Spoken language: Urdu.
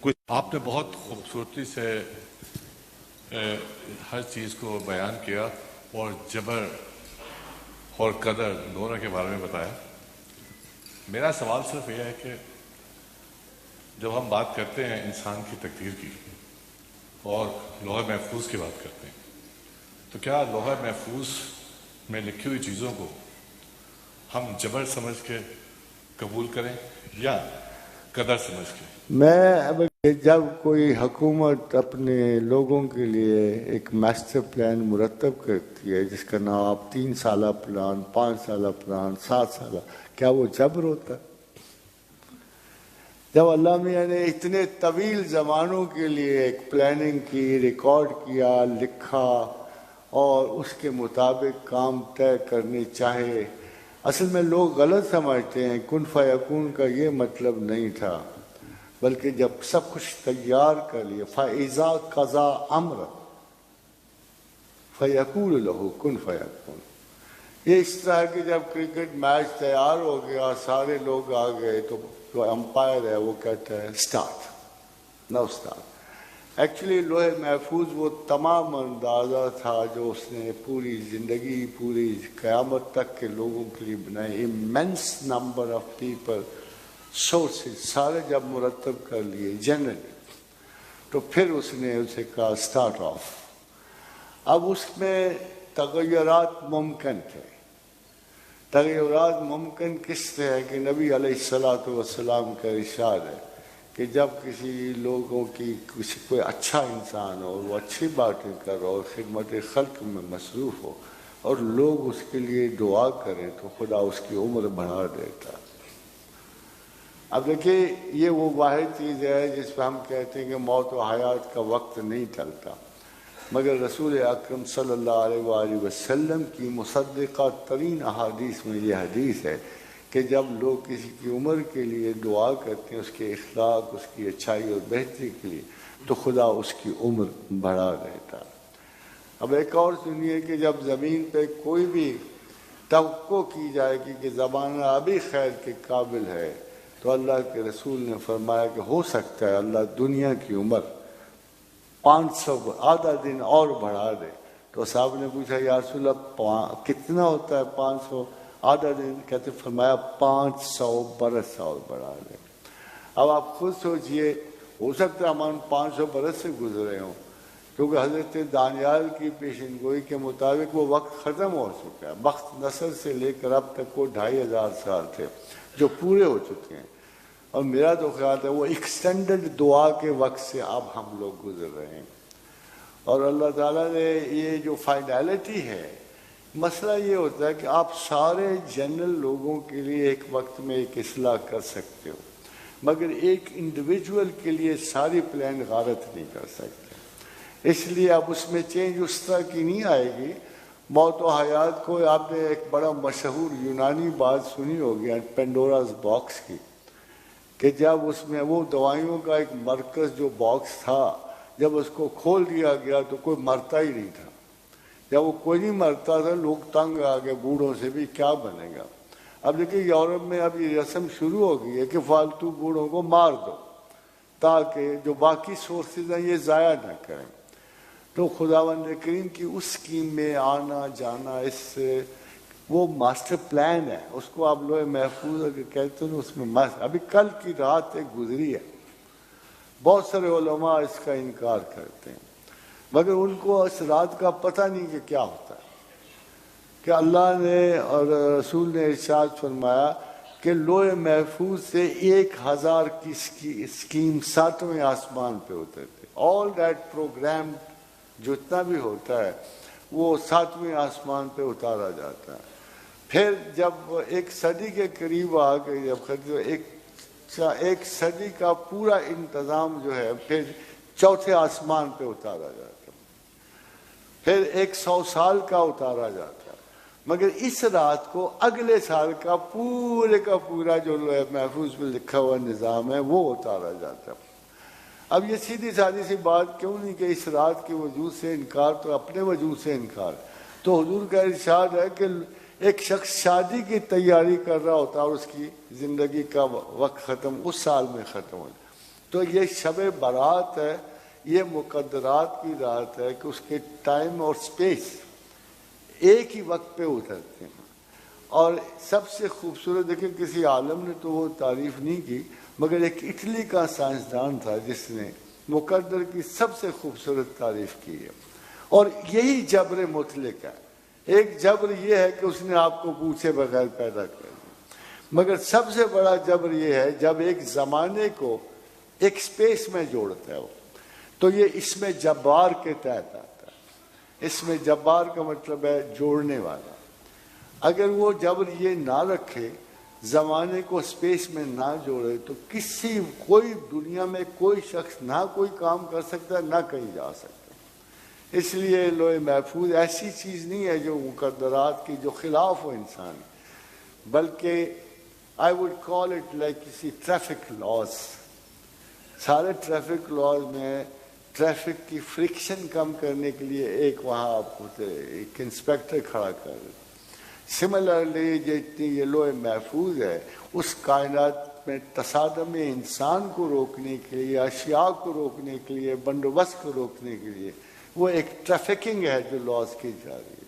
کچھ آپ نے بہت خوبصورتی سے ہر چیز کو بیان کیا اور جبر اور قدر دونوں کے بارے میں بتایا. میرا سوال صرف یہ ہے کہ جب ہم بات کرتے ہیں انسان کی تقدیر کی اور لوح محفوظ کی بات کرتے ہیں تو کیا لوح محفوظ میں لکھی ہوئی چیزوں کو ہم جبر سمجھ کے قبول کریں یا قدر سمجھ کے؟ جب کوئی حکومت اپنے لوگوں کے لیے ایک ماسٹر پلان مرتب کرتی ہے جس کا نام آپ 3 سالہ پلان، 5 سالہ پلان، 7 سالہ، کیا وہ جبر ہوتا ہے؟ جب اللہ میاں نے اتنے طویل زمانوں کے لیے ایک پلاننگ کی، ریکارڈ کیا، لکھا اور اس کے مطابق کام طے کرنے چاہے، اصل میں لوگ غلط سمجھتے ہیں کن فیکون کا یہ مطلب نہیں تھا، بلکہ جب سب کچھ تیار کر لیا فَإِذَا قَضَى أَمْرًا فَيَقُولُ لَهُ كُن فَيَكُونُ. یہ اس طرح کہ جب کرکٹ میچ تیار ہو گیا، سارے لوگ آ گئے تو جو امپائر ہے وہ کہتا ہے اسٹارٹ، نو اسٹارٹ. ایکچولی لوح محفوظ وہ تمام اندازہ تھا جو اس نے پوری زندگی، پوری قیامت تک کے لوگوں کے لیے بنائی. immense number of people، sources سارے جب مرتب کر لیے جنرلی، تو پھر اس نے اسے کہا اسٹارٹ آف. اب اس میں تغیرات ممکن تھے. تغیرات ممکن کس طرح ہے کہ نبی علیہ السلام کا ارشاد ہے کہ جب کسی لوگوں کی کوئی اچھا انسان ہو اور وہ اچھی باتیں کر رہا ہو، خدمت خلق میں مصروف ہو اور لوگ اس کے لیے دعا کریں تو خدا اس کی عمر بڑھا دیتا. اب دیکھیے یہ وہ واحد چیز ہے جس پہ ہم کہتے ہیں کہ موت و حیات کا وقت نہیں ٹلتا، مگر رسول اکرم صلی اللہ علیہ وآلہ وسلم کی مصدقہ ترین احادیث میں یہ حدیث ہے کہ جب لوگ کسی کی عمر کے لیے دعا کرتے ہیں، اس کے اخلاق، اس کی اچھائی اور بہتری کے لیے، تو خدا اس کی عمر بڑھا دیتا. اب ایک اور سنیے کہ جب زمین پہ کوئی بھی توقع کی جائے کہ زمانہ ابھی خیر کے قابل ہے، تو اللہ کے رسول نے فرمایا کہ ہو سکتا ہے اللہ دنیا کی عمر 500 آدھا دن اور بڑھا دے. تو صاحب نے پوچھا یا رسول اللہ کتنا ہوتا ہے 500 آدھا دن؟ کہتے فرمایا 500 برس اور بڑھا دے. اب آپ خود سوچئے، ہو سکتا ہے ہم 500 برس سے گزرے ہوں، کیونکہ حضرت دانیال کی پیشن گوئی کے مطابق وہ وقت ختم ہو چکا ہے. وقت نصر سے لے کر اب تک وہ 2500 سال تھے جو پورے ہو چکے ہیں، اور میرا تو خیال ہے وہ ایکسٹینڈڈ دعا کے وقت سے اب ہم لوگ گزر رہے ہیں. اور اللہ تعالیٰ نے یہ جو فائنالٹی ہے، مسئلہ یہ ہوتا ہے کہ آپ سارے جنرل لوگوں کے لیے ایک وقت میں ایک اصلاح کر سکتے ہو، مگر ایک انڈیویجول کے لیے ساری پلان غارت نہیں کر سکتے. اس لیے اب اس میں چینج اس طرح کی نہیں آئے گی. موت و حیات کو آپ نے ایک بڑا مشہور یونانی بات سنی ہوگی پینڈوراز باکس کی، کہ جب اس میں وہ دوائیوں کا ایک مرکز جو باکس تھا، جب اس کو کھول دیا گیا تو کوئی مرتا ہی نہیں تھا. جب وہ کوئی نہیں مرتا تھا، لوگ تنگ آ گئے بوڑھوں سے بھی کیا بنے گا. اب دیکھیے یورپ میں اب یہ رسم شروع ہو گئی ہے کہ فالتو بوڑھوں کو مار دو تاکہ جو باقی سورسز ہیں یہ ضائع نہ کریں. تو خداوند کریم کی اس اسکیم میں آنا جانا، اس سے وہ ماسٹر پلان ہے، اس کو آپ لوگ محفوظ کہتے ہیں. اس میں ابھی کل کی رات ایک گزری ہے، بہت سارے علماء اس کا انکار کرتے ہیں، مگر ان کو اس رات کا پتہ نہیں کہ کیا ہوتا ہے. کہ اللہ نے اور رسول نے ارشاد فرمایا کہ لوح محفوظ سے 1000 کی اسکیم 7ویں آسمان پہ اترتے. آل دیٹ پروگرام جتنا بھی ہوتا ہے وہ 7ویں آسمان پہ اتارا جاتا ہے. پھر جب 1 صدی کے قریب آ گئی، جب ایک صدی کا پورا انتظام جو ہے پھر 4تھے آسمان پہ اتارا جاتا ہے، پھر 100 سال کا اتارا جاتا ہے. مگر اس رات کو اگلے سال کا پورا جو محفوظ میں لکھا ہوا نظام ہے وہ اتارا جاتا ہے. اب یہ سیدھی سادی سی بات کیوں نہیں کہ اس رات کے وجود سے انکار تو اپنے وجود سے انکار. تو حضور کا ارشاد ہے کہ ایک شخص شادی کی تیاری کر رہا ہوتا ہے اور اس کی زندگی کا وقت ختم اس سال میں ختم ہو جائے. تو یہ شب برات ہے، یہ مقدرات کی رات ہے کہ اس کے ٹائم اور سپیس ایک ہی وقت پہ اترتے ہیں. اور سب سے خوبصورت دیکھیں، کسی عالم نے تو وہ تعریف نہیں کی، مگر ایک اٹلی کا سائنسدان تھا جس نے مقدر کی سب سے خوبصورت تعریف کی ہے. اور یہی جبر مطلق ہے. ایک جبر یہ ہے کہ اس نے آپ کو پوچھے بغیر پیدا کر دیا، مگر سب سے بڑا جبر یہ ہے جب ایک زمانے کو ایک سپیس میں جوڑتا ہے وہ، تو یہ اس میں جبار کے تحت آتا ہے. اس میں جبار کا مطلب ہے جوڑنے والا. اگر وہ جبر یہ نہ رکھے، زمانے کو سپیس میں نہ جوڑے، تو کوئی دنیا میں کوئی شخص نہ کوئی کام کر سکتا ہے، نہ کہیں جا سکتا. اس لیے لوح محفوظ ایسی چیز نہیں ہے جو مقدرات کی جو خلاف ہو انسان، بلکہ I would call it like کسی ٹریفک لاز. سارے ٹریفک لاز میں ٹریفک کی فرکشن کم کرنے کے لیے ایک وہاں آپ ہوتے ایک انسپیکٹر کھڑا کر. سملرلی جتنی یہ لوح محفوظ ہے، اس کائنات میں تصادم انسان کو روکنے کے لیے، اشیاء کو روکنے کے لیے، بندوبست کو روکنے کے لیے وہ ایک ٹریفکنگ ہے جو لاز کی جا رہی ہے.